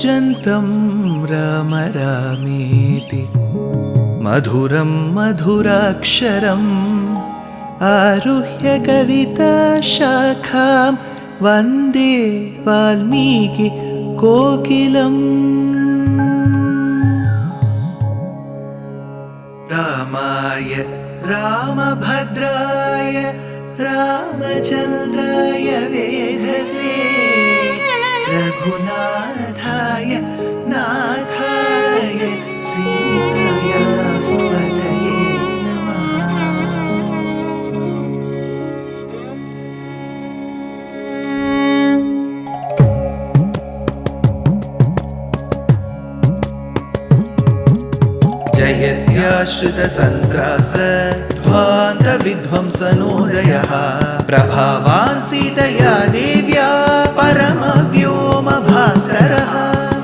कूजन्तं राम रामेति मधुरं मधुराक्षरम् आरुह्य कविताशाखां वन्दे वाल्मीकि कोकिलम्। रामाय रामभद्राय रामचन्द्राय वेधसे रघुनाथाय नाथाय सीताया पतये नमः। जयत्याश्रितसन्त्रास ध्वान्तविध्वंसनोदयः प्रभावान् सीतया देव्या परमव्योमभास्करः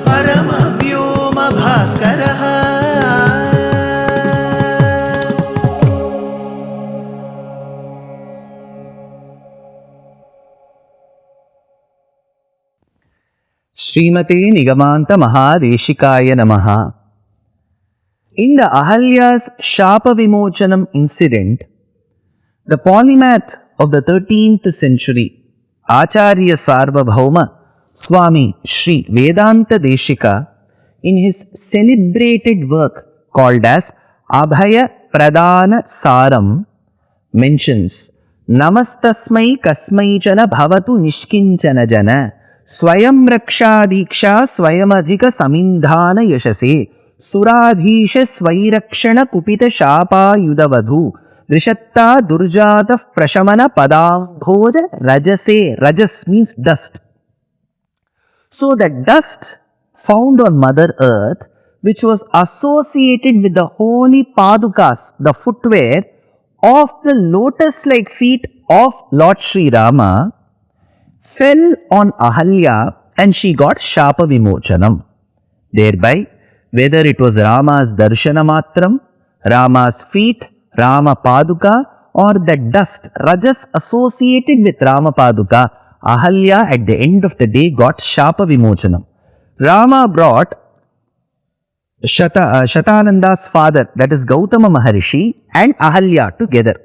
परमव्योमभास्करः। श्रीमते निगमान्त महादेशिकाय नमः. In the Ahalya's Shapa Vimochanam incident, the polymath of the 13th century, Acharya Sarvabhauma Swami Sri Vedanta Deshika, in his celebrated work called as Abhaya Pradana Saram, mentions Namastasmai Kasmaichana Bhavatu Nishkinchana Jana Swayam Raksha Diksha Swayamadhika Samindhana Yashase सुराधीश स्वैरक्षण कुपित Shapa युधवधु दृशत्ता दुर्जात प्रशमन पदाम्भोज रजसे. Rajas means dust. So the dust found on Mother Earth, which was associated with the holy padukas, the footwear of the lotus-like feet of Lord Sri Rama, fell on Ahalya and she got Shapa Vimochanam. Thereby, whether it was Rama's Darshana Matram, Rama's feet, Rama Paduka, or the dust, Rajas associated with Rama Paduka, Ahalya at the end of the day got Shapa Vimochanam. Rama brought Shatananda's father, that is Gautama Maharishi, and Ahalya together.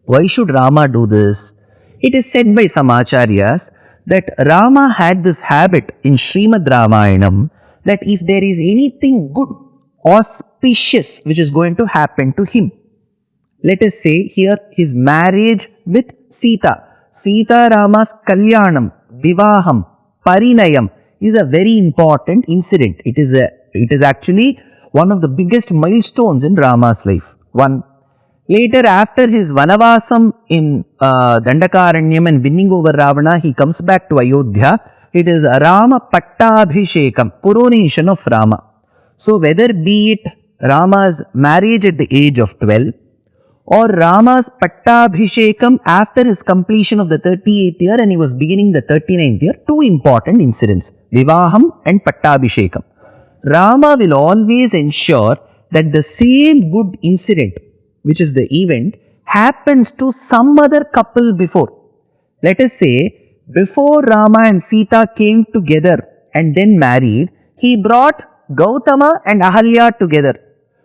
Why should Rama do this? It is said by some acharyas that Rama had this habit in Srimad Ramayanam that if there is anything good, auspicious, which is going to happen to him, let us say here his marriage with Sita, Sita Rama's Kalyanam, Vivaham, Parinayam is a very important incident. It is actually one of the biggest milestones in Rama's life. One. Later, after his Vanavasam in Dandakaranyam and winning over Ravana, he comes back to Ayodhya. It is Rama Pattabhishekam, coronation of Rama. So whether be it Rama's marriage at the age of 12 or Rama's Pattabhishekam after his completion of the 38th year and he was beginning the 39th year, two important incidents, Vivaham and Pattabhishekam. Rama will always ensure that the same good incident, which is the event, happens to some other couple before. Let us say, before Rama and Sita came together and then married, he brought Gautama and Ahalya together.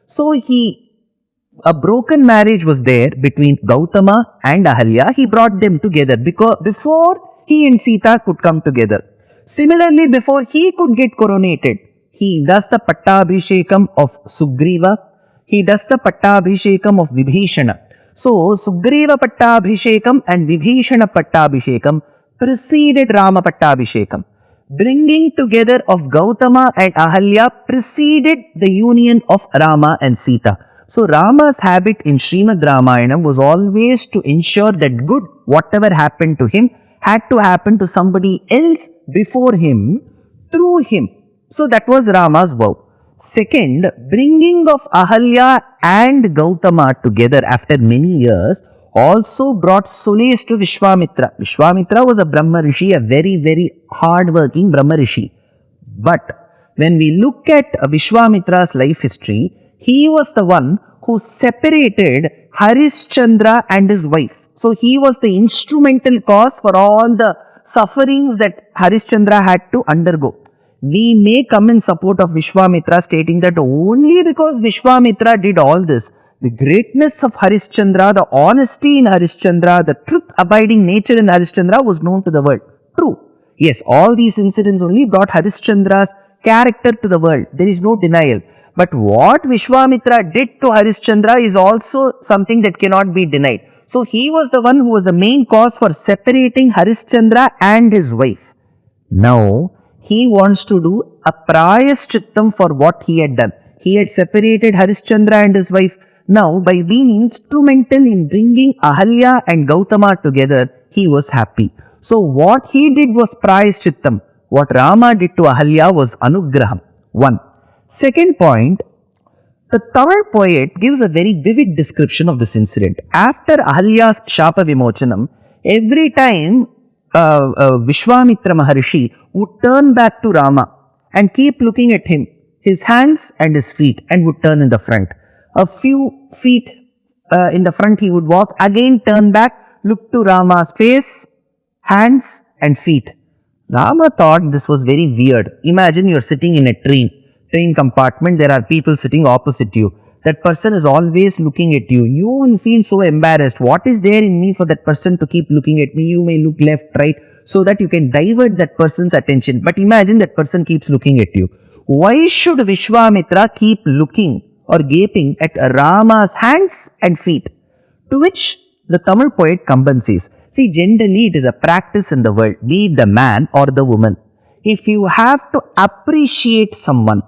So a broken marriage was there between Gautama and Ahalya. He brought them together because before he and Sita could come together. Similarly, before he could get coronated, he does the Pattabhishekam of Sugriva. He does the Pattabhishekam of Vibhishana. So, Sugriva Pattabhishekam and Vibhishana Pattabhishekam preceded Rama Pattabhishekam. Bringing together of Gautama and Ahalya preceded the union of Rama and Sita. So Rama's habit in Srimad Ramayana was always to ensure that good, whatever happened to him, had to happen to somebody else before him, through him. So that was Rama's vow. Second, bringing of Ahalya and Gautama together after many years also brought solace to Vishwamitra. Vishwamitra was a Brahma Rishi, a very, very hard-working Brahma Rishi. But when we look at Vishwamitra's life history, he was the one who separated Harishchandra and his wife. So he was the instrumental cause for all the sufferings that Harishchandra had to undergo. we may come in support of Vishwamitra, stating that only because Vishwamitra did all this, the greatness of Harishchandra, the honesty in Harishchandra, the truth-abiding nature in Harishchandra was known to the world. True. Yes, all these incidents only brought Harishchandra's character to the world. There is no denial. But what Vishwamitra did to Harishchandra is also something that cannot be denied. So he was the one who was the main cause for separating Harishchandra and his wife. Now, he wants to do a prayaschittam for what he had done. He had separated Harishchandra and his wife. Now, by being instrumental in bringing Ahalya and Gautama together, he was happy. So, what he did was prayaschittam. What Rama did to Ahalya was anugraham. One. Second point, the Tamil poet gives a very vivid description of this incident. After Ahalya's Shapa Vimochanam, every time Vishwamitra Maharishi would turn back to Rama and keep looking at him, his hands and his feet, and would turn in the front. A few feet in the front he would walk, again turn back, look to Rama's face, hands and feet. Rama thought this was very weird. Imagine you are sitting in a train compartment, there are people sitting opposite you. That person is always looking at you. You will feel so embarrassed. What is there in me for that person to keep looking at me? You may look left, right, so that you can divert that person's attention. But imagine that person keeps looking at you. Why should Vishwamitra keep looking or gaping at Rama's hands and feet? To which the Tamil poet Kamban says, see, generally it is a practice in the world, be it the man or the woman. If you have to appreciate someone,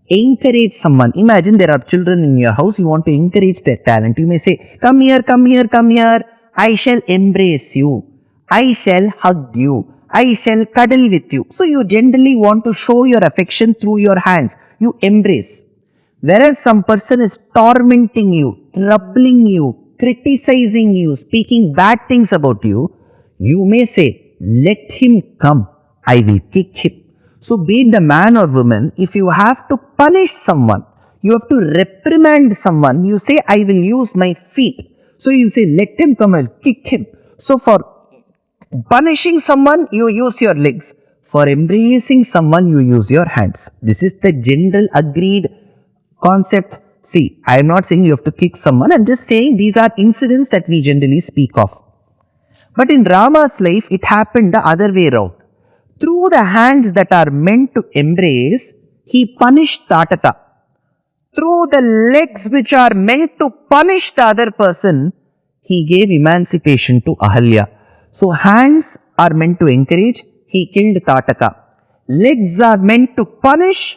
encourage someone. Imagine there are children in your house, you want to encourage their talent. You may say, come here, come here, come here. I shall embrace you. I shall hug you. I shall cuddle with you. So you generally want to show your affection through your hands. You embrace. Whereas some person is tormenting you, troubling you, criticizing you, speaking bad things about you, you may say, let him come. I will kick him. So be it the man or woman, if you have to punish someone, you have to reprimand someone, you say, I will use my feet. So you say, let him come, I'll kick him. So for punishing someone, you use your legs. For embracing someone, you use your hands. This is the general agreed concept. See, I am not saying you have to kick someone, I am just saying these are incidents that we generally speak of. But in Rama's life, it happened the other way around. Through the hands that are meant to embrace, he punished Tataka. Through the legs which are meant to punish the other person, he gave emancipation to Ahalya. So hands are meant to encourage, he killed Tataka. Legs are meant to punish,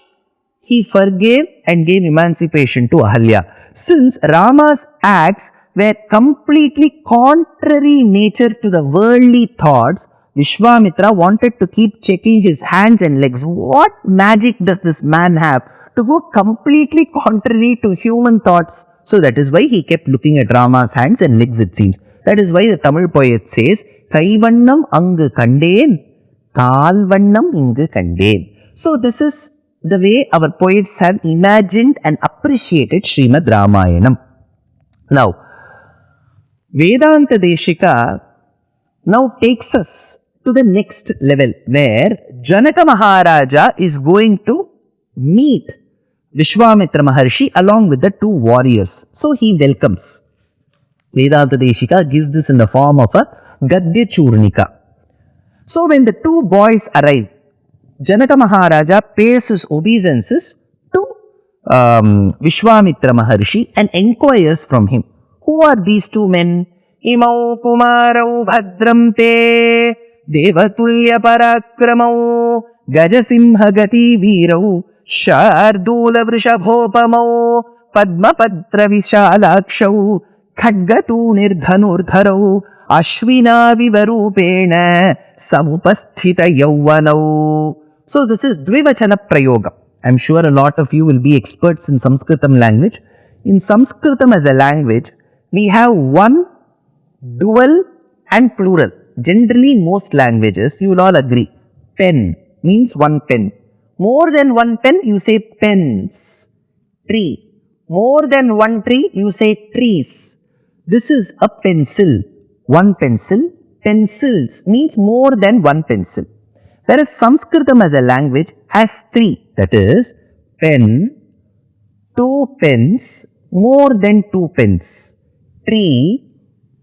he forgave and gave emancipation to Ahalya. Since Rama's acts were completely contrary in nature to the worldly thoughts, Vishwamitra wanted to keep checking his hands and legs. What magic does this man have to go completely contrary to human thoughts? So that is why he kept looking at Rama's hands and legs, it seems. That is why the Tamil poet says, Kaivannam angu kandeen, Kalvannam ingu kandeen. So this is the way our poets have imagined and appreciated Srimad Ramayanam. Now, Vedanta Deshika now takes us to the next level where Janaka Maharaja is going to meet Vishwamitra Maharshi along with the two warriors. So he welcomes. Vedanta Deshika gives this in the form of a Gadya Churnika. So when the two boys arrive, Janaka Maharaja pays his obeisances to Vishwamitra Maharshi and inquires from him, who are these two men? Imau Kumarau Bhadram Te Devatulya Parakramau Gajasimha Gati Virau Shardula Vrishabhopamau Padmapatra Vishalakshau Khadgatu Nirdhanurdharau Ashvina Vivarupena Samupasthita Yauvanau. So this is Dvivachana Prayoga. I am sure a lot of you will be experts in Sanskritam language. In Sanskritam as a language, we have one, dual and plural. Generally in most languages, you will all agree. Pen means one pen. More than one pen, you say pens. Tree. More than one tree, you say trees. This is a pencil. One pencil. Pencils means more than one pencil. Whereas Sanskritam as a language as 3. That is, pen, 2 pens, more than 2 pens. Tree,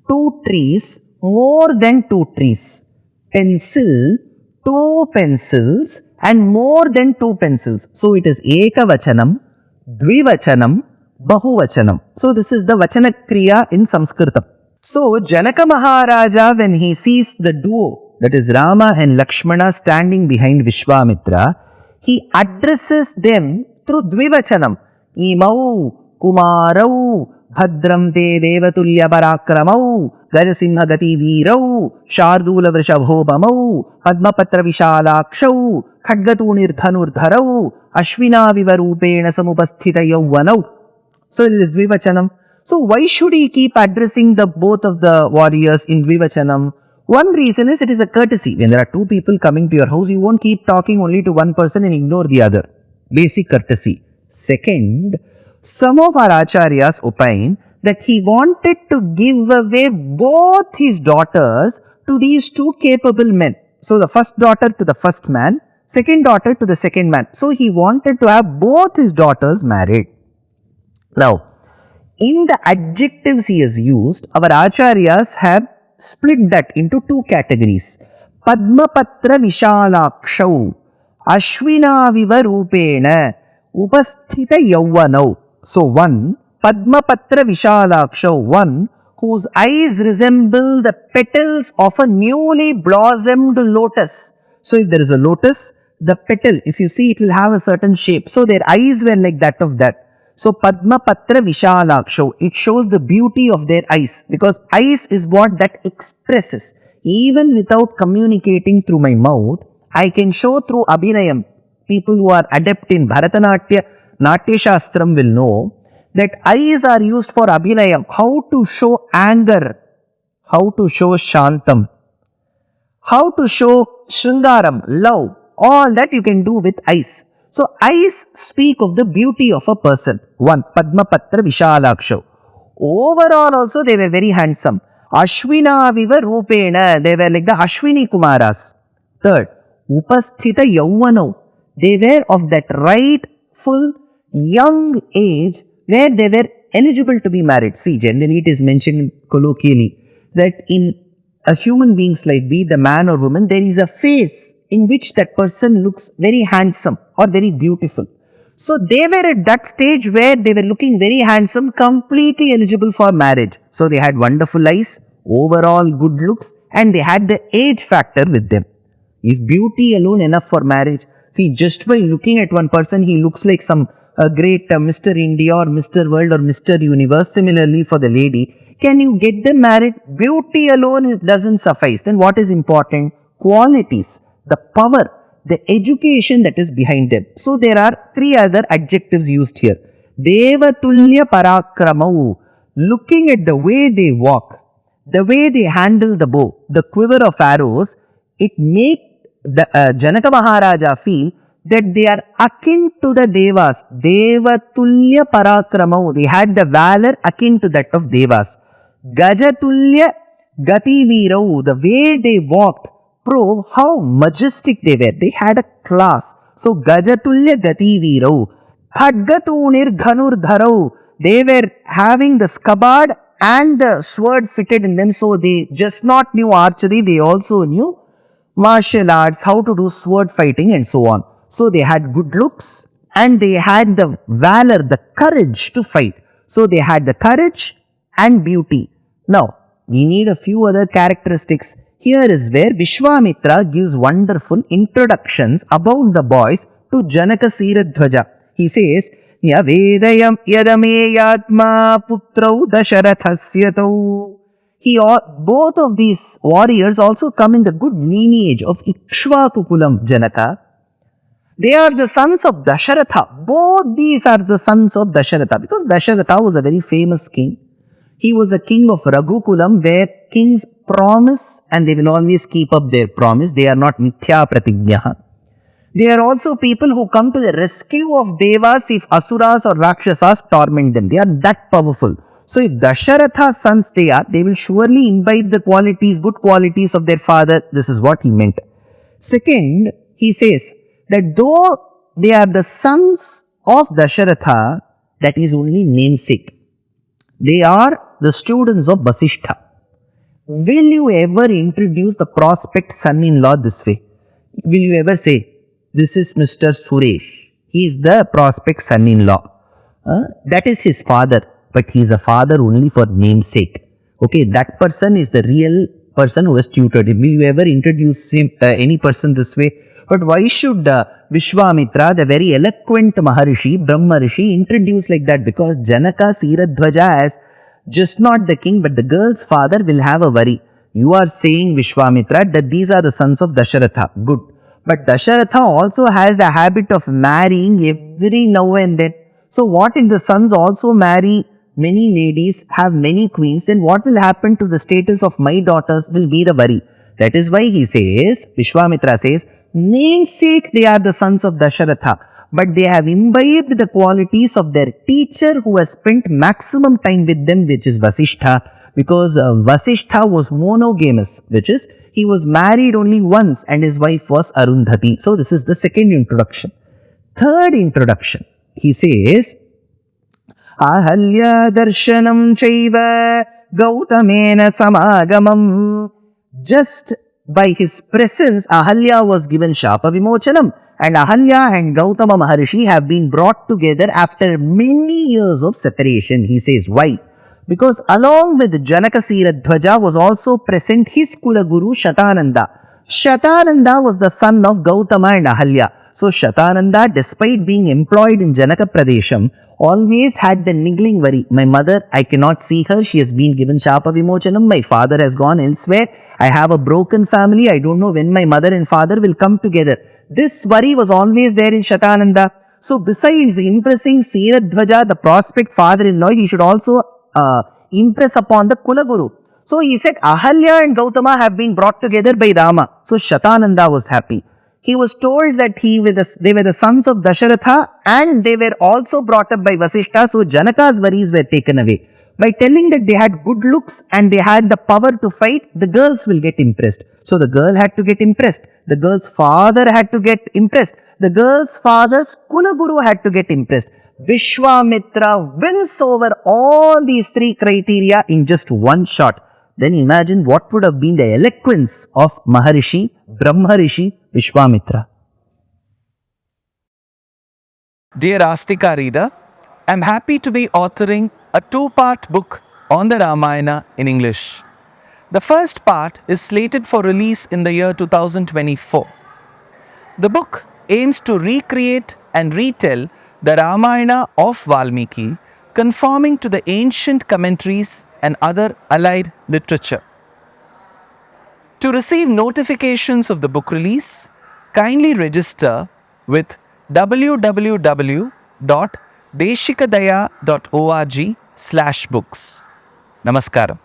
2 trees, more than 2 trees. Pencil, 2 pencils, and more than 2 pencils. So it is ekavachanam, dvivachanam, bahuvachanam. So this is the vachana kriya in Sanskritam. So Janaka Maharaja, when he sees the duo, that is Rama and Lakshmana standing behind Vishwamitra, he addresses them through dvivachanam. Imau kumarau bhadram te devatulya parakramau gajasimha gati veerau shardula vrishabhopamau padmapatra vishalakshau khadgatunir dhanurdharau ashvina vivarupena samupasthita yauvanau. So it is dvivachanam. So why should he keep addressing the both of the warriors in dvivachanam? One reason is it is a courtesy. When there are two people coming to your house, you won't keep talking only to one person and ignore the other. Basic courtesy. Second, some of our acharyas opine that he wanted to give away both his daughters to these two capable men. So the first daughter to the first man, second daughter to the second man. So he wanted to have both his daughters married. Now, in the adjectives he has used, our acharyas have split that into two categories. Padmapatra vishalakshau, ashvina vivarupena, upasthita yauvanau. So one, Padmapatra vishalakshau, one whose eyes resemble the petals of a newly blossomed lotus. So if there is a lotus, the petal, if you see, it will have a certain shape. So their eyes were like that of that. So Padmapatra Vishalakshau, it shows the beauty of their eyes, because eyes is what that expresses. Even without communicating through my mouth, I can show through Abhinayam. People who are adept in Bharatanatya, Natya Shastram will know that eyes are used for Abhinayam. How to show anger, how to show Shantam, how to show Shringaram, love, all that you can do with eyes. So eyes speak of the beauty of a person. One, Padmapatra Vishalakshau. Overall also they were very handsome. Ashvina viva rupena, they were like the Ashwini Kumaras. Third, Upasthita Yauvanau, they were of that rightful young age where they were eligible to be married. See, generally it is mentioned colloquially that in a human being's life, be it the man or woman, there is a phase in which that person looks very handsome or very beautiful. So they were at that stage where they were looking very handsome, completely eligible for marriage. So they had wonderful eyes, overall good looks, and they had the age factor with them. Is beauty alone enough for marriage? See, just by looking at one person, he looks like some great Mr. India or Mr. World or Mr. Universe. Similarly for the lady, can you get them married? Beauty alone doesn't suffice. Then what is important? Qualities, the power, the education that is behind them. So there are three other adjectives used here. Devatulya parakramau, looking at the way they walk, the way they handle the bow, the quiver of arrows, it makes the Janaka Maharaja feel that they are akin to the Devas. Devatulya parakramau, they had the valor akin to that of Devas. Gajatulya gati veerau, the way they walked prove how majestic they were. They had a class. So Gajatulya gati veerau, khadgatunir dhanurdharau, they were having the scabbard and the sword fitted in them. So they just not knew archery, they also knew martial arts, how to do sword fighting and so on. So they had good looks and they had the valor, the courage to fight. So they had the courage and beauty. Now, we need a few other characteristics. Here is where Vishwamitra gives wonderful introductions about the boys to Janaka Siradhwaja. He says, Yavedayam yadameyatma putrau dasharathasyato. Both of these warriors also come in the good lineage of Ikshvakukulam Janaka. They are the sons of Dasharatha. Both these are the sons of Dasharatha, because Dasharatha was a very famous king. He was a king of Raghukulam, where kings promise and they will always keep up their promise. They are not mithya pratignaha. They are also people who come to the rescue of Devas if Asuras or Rakshasas torment them. They are that powerful. So if Dasharatha's sons they will surely imbibe the qualities, good qualities of their father. This is what he meant. Second, he says, that though they are the sons of Dasharatha, that is only namesake. They are the students of Vasishtha. Will you ever introduce the prospect son-in-law this way? Will you ever say, this is Mr. Suresh, he is the prospect son-in-law. That is his father, but he is a father only for namesake. Okay, that person is the real person who has tutored him. Will you ever introduce him, any person this way? But why should Vishwamitra, the very eloquent Maharishi, Brahma Rishi, introduce like that? Because Janaka Siradhvaja as just not the king, but the girl's father will have a worry. You are saying, Vishwamitra, that these are the sons of Dasharatha. Good. But Dasharatha also has the habit of marrying every now and then. So what if the sons also marry many ladies, have many queens, then what will happen to the status of my daughters will be the worry. That is why he says, Vishwamitra says, namesake they are the sons of Dasharatha, but they have imbibed the qualities of their teacher who has spent maximum time with them, which is Vasishtha, because Vasishtha was monogamous, which is he was married only once and his wife was Arundhati. So this is the second introduction. Third introduction, he says, Ahalya darshanam chaiva Gautamena samagamam. Just by his presence, Ahalya was given Shapa Vimochanam, and Ahalya and Gautama Maharishi have been brought together after many years of separation. He says, why? Because along with Janaka Siradhvaja was also present his Kula Guru Shatananda. Shatananda was the son of Gautama and Ahalya. So Shatananda, despite being employed in Janaka Pradesham, always had the niggling worry. My mother, I cannot see her. She has been given Shapa Vimochanam. My father has gone elsewhere. I have a broken family. I don't know when my mother and father will come together. This worry was always there in Shatananda. So besides impressing Siradhvaja, the prospect father-in-law, he should also impress upon the Kulaguru. So he said, Ahalya and Gautama have been brought together by Rama. So Shatananda was happy. He was told that they were the sons of Dasharatha and they were also brought up by Vasishtha. So Janaka's worries were taken away. By telling that they had good looks and they had the power to fight, the girls will get impressed. So the girl had to get impressed. The girl's father had to get impressed. The girl's father's Kulaguru had to get impressed. Vishwamitra wins over all these three criteria in just one shot. Then imagine what would have been the eloquence of Maharishi, Brahmarishi, Vishwamitra. Dear Astika reader, I am happy to be authoring a two-part book on the Ramayana in English. The first part is slated for release in the year 2024. The book aims to recreate and retell the Ramayana of Valmiki, conforming to the ancient commentaries and other allied literature. To receive notifications of the book release, kindly register with www.deshikadaya.org/books. Namaskaram.